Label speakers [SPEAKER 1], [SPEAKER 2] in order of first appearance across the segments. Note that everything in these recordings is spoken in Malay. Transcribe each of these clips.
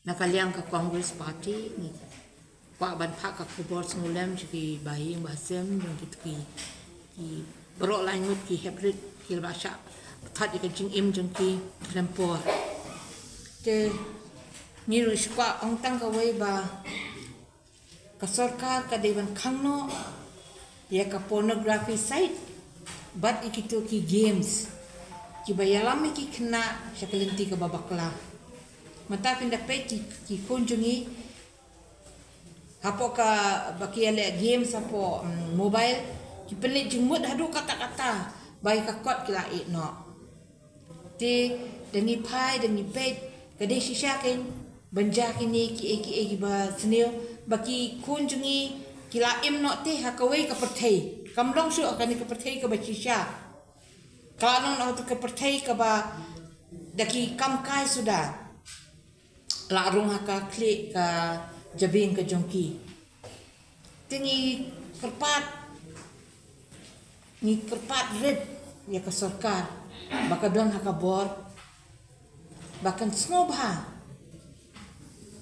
[SPEAKER 1] Nakaliang ka Congress Party ni Pak ban phak ka kubor sengulem ki bayi bahasem yang ki berok langut ki hybrid ki bahasa that ki jing im jeng ki lempor te ni ru spa ong tang ka wei ba ka sarkar ka dewan khangno ya ka pornography site bat ikitu ki games ki bayalam ki kena syakalenti ka babakla mata pindah pe ki kunjungi hapo ka baki ele games hapo mobile ki pelik jemut hadu kata-kata bai ka kot kila no ti dengi pai dengi pe kade shishakin banja kini ki ba senil baki kunjungi kila im no te hakawai ka perthai kamlong su akan ka perthai ka bacisha kalau no ka perthai ka ba daki kam kai sudah larung haka klik ka jabing ke jongki tingi kerpat red ya ke sarkar baka don haka bor bahkan snobha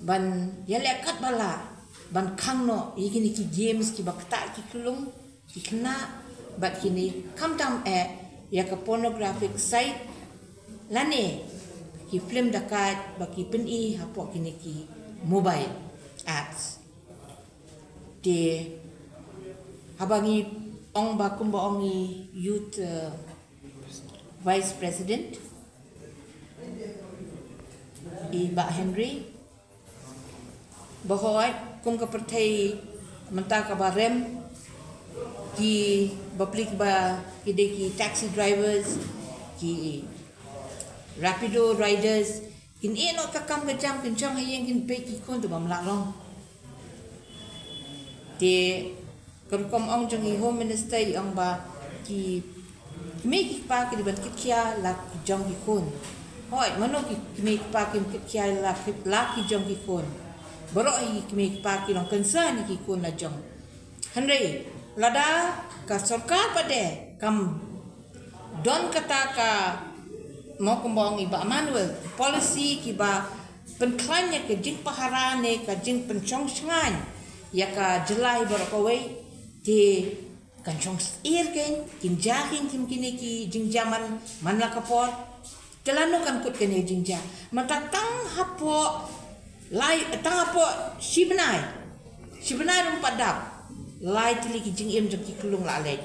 [SPEAKER 1] ban ya lekat bala ban khangno igini ki games ki bakta ki kulung ki kena bat kini kamtam ya ke pornographic site lane ki film dekat baki peni hapok kini ki mobile apps di habangi ong bakum baongi youth vice president Mbak Henry bahwa kum ka pertai mentah ka barem ki baplik ba ki deki taxi drivers ki rapido riders kin eno ka kam ka jam kin chang hayeng kin pe ki kon to bam la long de kom ong jong home minister ong ba ki me ki pa ki ban ki kya la jong ki kon hoi mano ki me ki pa ki kya la ki jong ki kon boro hi ki me ki pa ki long concern ki kon la jong hanre lada ka sarkar pade kam don kata ka mau kembang iba manual policy kiba penklanya ke jing paharane ka jing pencong sengan ya ka jelai berkawai di kancong ir ken kinjahin kim kini ki jing zaman manla kapot telano kan kut kene jingja mata tang hapo lai tang hapo sibnai rumpat dap lai tili ki jing im jeng ki kulung la le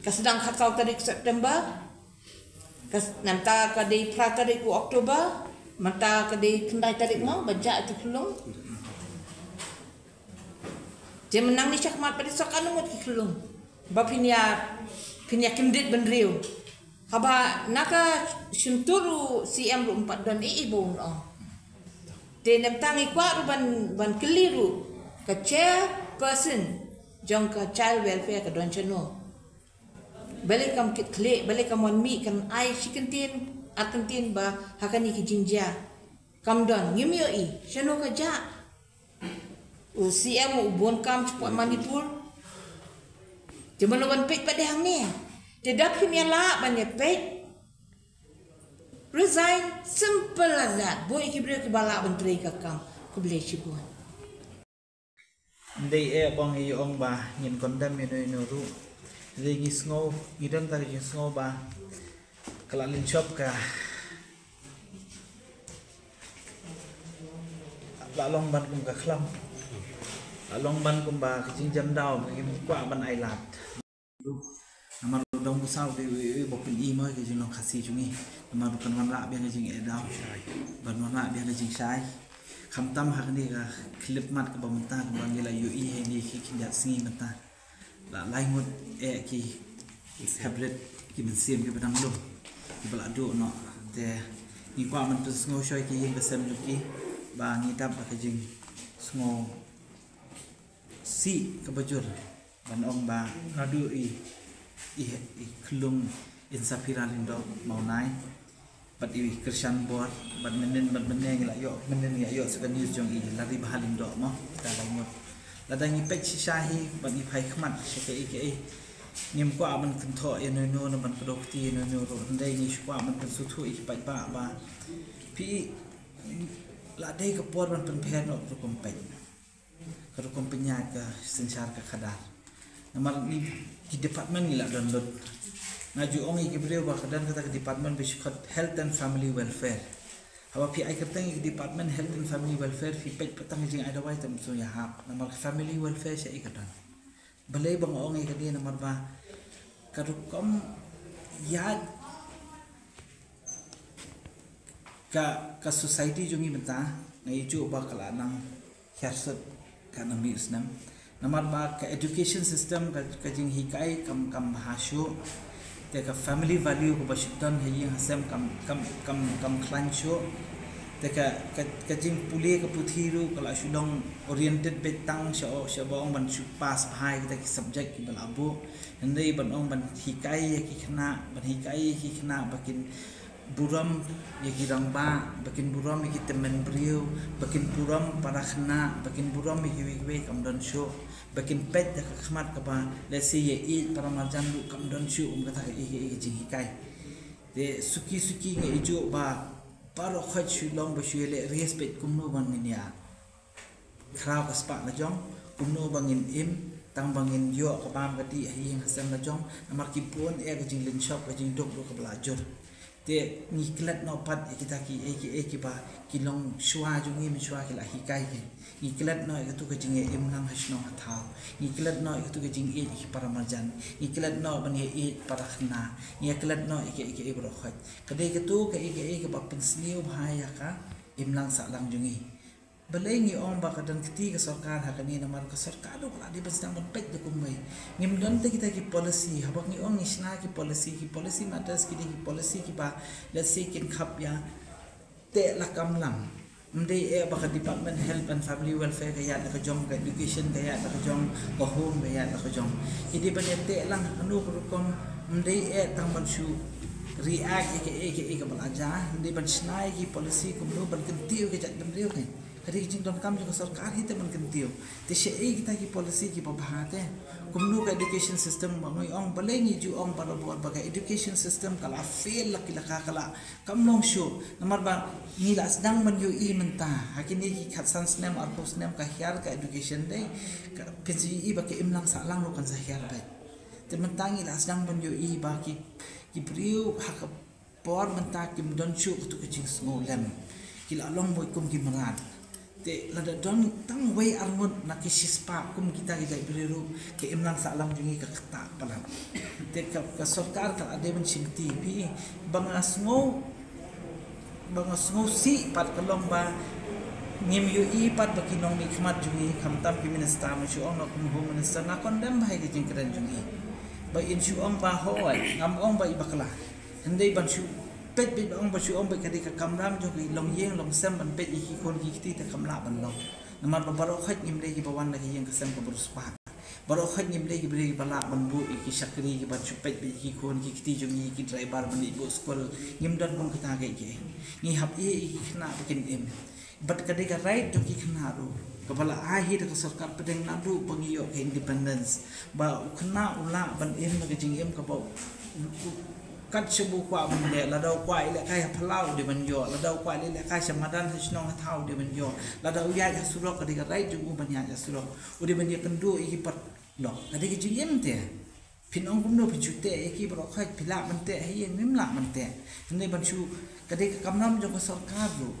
[SPEAKER 1] kasedang khatau tarik September nanta kadai pratarik ku Oktober mata kadai kendai tarik mau baca itu kelung dia menang ni syakmat pada sokan umut ki kelung ba pinya kendit benriu haba naka syunturu CM 4 dan ibu no de nemtangi kwa ban keliru ka chair person jong ka child welfare ka don cheno balik kam kit kle balik kam wan mi kan ai chicken akantin ba hakani ki jinja kam don ngimyo i shano ka ja u CM u bon kam chpot Manipur jeman wan pek pada hang ni tidak him ya la ban ya pek resign simple as that boy ki bre ki bala ban tre ka kam ku ble chibuan
[SPEAKER 2] ndai bong i ong ba nyin kondam no ru Lagi snow, idam tadi jeng snow ba, kelalin shop ka, lalong ban kum ka klam, lalong ban kum ba kecing jam dau, kecing kuat ban ailat. Nama dong busau de bopin i mai kecing long kasih cungi, nama bukan man lak biang kecing edau, ban man lak biang kecing syai. Kam tam hak ni ka klip mat ka bamenta ka bangila UI ni kecing dat singi mata. La laimut ki hybrid ki bensim ki pedang lu ki baladu no te ni kwa man tu sngo shoy ki besem ki ba ngidap ka jing sngo si ka bajur ban ong ba ngadu i klung insapira lindo mau nai bat i krishan bor bat menen ngila yo menen ya yo sekan news jong i lari bahalindo mo ta laimut ladang ipek shishahi ban ipai khmat shake ngim kwa man kan tho eno no na man kodok ti eno no ro ndai ni kwa man kan su thu I pai ba pi la dei ka por man pen phe no ro kom penya ka sensar ka khadar namar ni ki department ni la don lot ngaju ongi ki beliau ba khadan kata ke department bisukhat health and family welfare hawa pi ai katang ki department health and family welfare fi pej patang jing ada wai tam so ya hap namar family welfare se ikatan balai bang ongi ka dia namar ba karukom ya ka society jungi benta ngai ju ba kala nang kharsat kana mi usnam namar ba ka education system ka jing hikai kam bahasyo te ka family value ko bashtan hai hasam kam klancho te ka jing puli ka puthiru kala shudong oriented betang sha bong ban su pass bhai ka ki subject ki balabu ndai ban ong ban hikai ki khna ban hikai ki khna bakin buram yaki rangba bakin buram yaki temen brio bakin buram para khna bakin buram yaki wigwe kamdon show bakin pet dak khmat ka ba let's say ye para marjan lu kamdon show kata ke jing hikai de suki nge ijo ba paro khat shu long ba shu le respect kumno ban minia khrau ka spa la jong kumno bangin im tang bangin yo ka bam ka ti hing hasam la jong namar ki pon e ka jing lin shop ka jing dok ka belajar te ni klat no pat kita ki ba kilong shwa jungi mi shwa kila hikai ke ni klat no ka tu ka jing em nang hasno hathau ni klat no ka tu ka jing ki para marjan ni klat no ban ye para khna ni klat no ke bro khat ka de ka tu ka ba pensniu bhaya ka em lang sa lang jungi balai ngi om ba kadan kiti ka sarkar ha kani namar ka sarkar do kala di basdang ban pet do kumbai ngim don te kita ki policy habak ngi ong isna ki policy matters ki policy ki ba let's say kin khap ya te la kam lam mdei e ba ka department health and family welfare ka ya ka jong ka education ka ya ka jong ka home ka ya ka jong idi ban te lang anu kom mdei e tang ban su react ke ka balaja mdei ban snai ki policy kum no ban kentiu ke jat ban riu ke kadi jing don kam juga sarkar hite man kentiu te she kita ki policy ki babhate kumnu ka education system mangoi ong balai ni ju ong para buat bagai education system kala fail la kala kam long show namar ba ni la sedang man yu I menta hakini ki khatsan snem ar pos snem ka hiar ka education dei ka pci ba ke imlang sa lang lo kan sa hiar bai te mentangi la sedang man yu I ba ki priu hak por menta kim don chu tu ka jing ngolem kila long boy kum ki marat te lada don tang way arngot na kisispa kum kita beriru ke imlang salam jungi ka kata palam te ka sarkar ka ade ban simti pi bangasngo si pat kalong ba ngim yu I pat bakinong ni khmat jungi khamtam ki minister ma chu ong na kum home minister na condemn hai ke jing kran jungi ba in chu ong ba hoai ngam ong ba ibakla handai ban chu pet bit ong ba chu ong ba kadi ka kamram jo ki long yeng long sam ban pet ki kon ki ti ta kamla ban long namar ba baro khat ngim le ki bawan la ki yeng ka sam ka burus pa baro khat ngim le ki bre ki bala ban bu ki sakri ki ban chu pet bit ki kon ki ti jo ni ki driver ban ibu skol ngim don bong kita ke ni hab ki khna bikin em bat kadi ka right jo ki khna ro kepala akhir ke sarkar pedeng nadu pengiyo ke independence ba khna ula ban em ke jing em ka ba kat sebu kwa bende la dau kwa ile kai phalau de ban yo la dau kwa ile kai samadan hisnong thau de ban yo la dau ya surok ka diga rai ju ban ya surok udi ban dia kendu iki pat lo ade ki jingem te pinong kum no pichute iki bro khai phila ban te hi mim la ban te ne ban chu ka de ka kamnam jo ka sarkar lo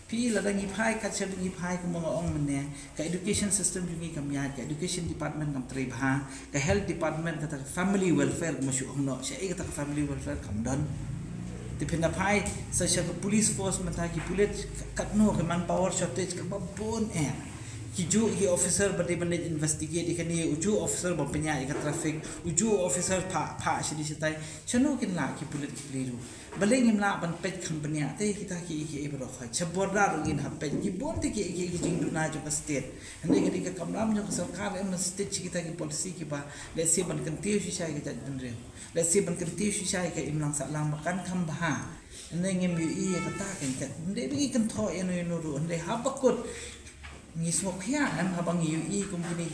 [SPEAKER 2] pi la dangi phai ka cher dangi phai ko mo ong mane ka education system jungi kam ya ka education department kam tri bha ka health department ka family welfare mo shu ong no she ka family welfare kam don dipenda phai sa police force mata ki police kat no ka man power shortage ka babon ki ju ki officer bade bande investigate ikani uju officer ba penya ka traffic uju officer pha shidi sitai chanu kin la ki police liru balai ngimla ban pet company ate kita ki bro kha chaborda rungin ha pet ki bon te ki jing duna jo ka state hande ki ka kamram jo ka sarkar em state kita ki policy ki ba let's say ban kan tiu shi shai ka jadun re let's say ban kan tiu shi shai ka imlang sa lang makan kham ba hande ngim yu I ka ta kan ka hande bi kan tho eno ru hande ha bakut ngis ngokhian habang UI kum kini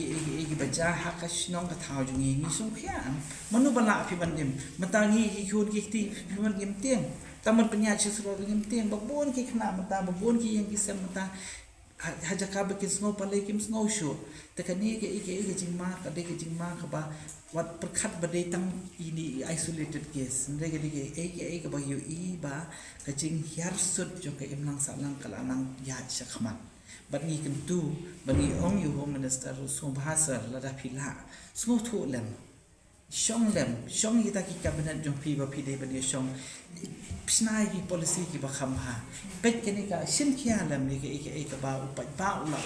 [SPEAKER 2] ki baca hakash nong ka thau jungi ngis ngokhian manu bala phi bandim matangi ki khun ki ti phi man gim tiang taman penya chisro gim tiang babon ki khna mata babon ki yang ki sem mata haja ka bekin snow palai kim snow show tekani ke jingma ka de ke jingma ka ba wat perkhat badai tang ini isolated case ndege ke ka ba UI ba ka jing hiar sut jo ka imlang salang kala nang ya shakmat bani kentu bani ong yu home minister so bahasa lada phila so thu lem shong kita ki cabinet jong pi ba pi de bani shong pisnai ki policy ki ba kham ha pet ke ni ka shin khia lam ni ke ka ba upat ba ula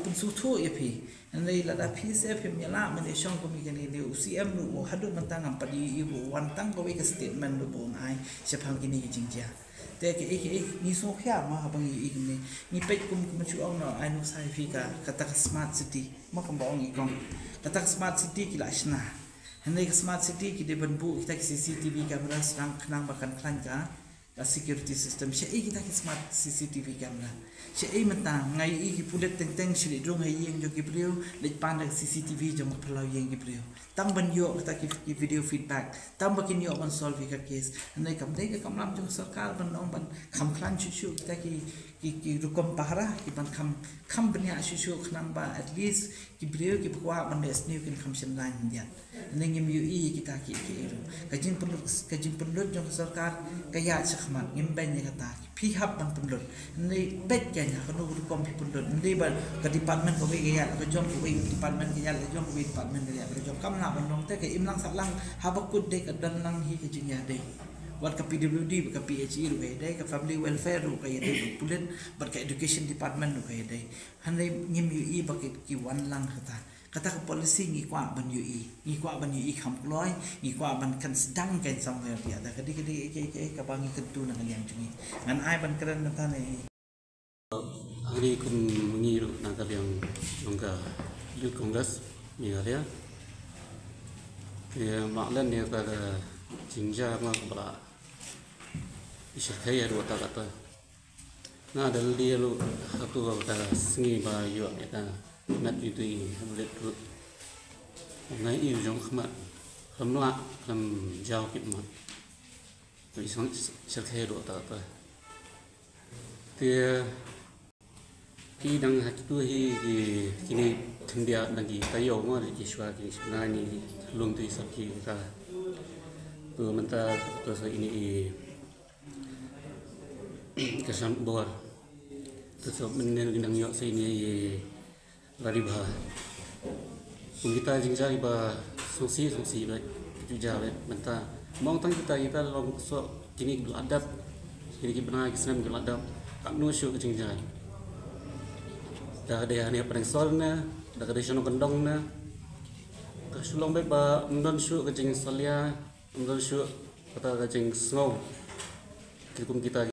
[SPEAKER 2] pun su thu ye pi nei lada pi se phi mi la mane shong ko mi ke ni UCM lu hadu mantang am padi ibu wan tang ko ke statement lu bon ai sepang ki ni jingja te ke ni so khia ma habang ni pet kum chu ong no ai no sai fi ka kata smart city ma kam ba ong i kong kata smart city ki la shna henai smart city ki de banbu kita CCTV camera serang kenang bahkan klan ka security system syai kita ki smart CCTV camera syai mentang ngai ki pulet teng shri drong hai yeng jo ki brio le pan CCTV jong pelau yeng ki brio tam ban yo kita ki video feedback tam bakin yo on solve ka case henai kam dei ka kam lam jong sarkar ban ong ban kham klan chu kita ki rukom pahara ki ban kham benya chu khnang ba at least ki brio ki kwa ban des new kin kham shin line dia henai ngim UI kita ki kajin perlu jong sarkar kaya khmat ngim ben ni kata phi hab ban perlu nei bet ya nya kono rukom phi perlu nei ban ka department ko ge ya ka jong ko department ge ya le jong ko department ge ya ka jong kam na ban nong te ke imlang salang habakut de ka dan nang hi ke jinya de wat ka PWD ka PHE ru ge de ka family welfare ru ka ye de pulen bat ka education department ru ka ye de hanai ngim UI ba ki wan lang kata ke policy ngi kwa ban UI kham kloi ngi kwa ban kan sedang kan song ya dia da kedi ke ka bangi tentu nang yang jungi ngan ai ban keren ta ne
[SPEAKER 3] hari kum ngi ru nang ka yang nongka youth congress ni area ke maklan ni ka jingja ma bala isir khaya ru ta kata na dal dia lu satu ka singi ba yu ta nat itu hamlet tu ngai yêu jong khmat kham la kham jao kit ma ri sang khe do ta te ki dang ha tu hi ki ni thundia dang ki ta yo ma ki shwa ki na ni lung tu sa ki ka tu manta to sa ini kesam bor tu so men dang yo sa ini lari bah, kita jingja iba songsi baik, juga baik, mentah. Mau tang kita long so kini dulu adab, kini benar kisah dulu adab, tak nusyuk jingja. Dah ada ni apa yang solnya, dah ada seno kendong na, tersulong baik ba, mendon syuk kejing solia, mendon syuk kata kejing snow, kita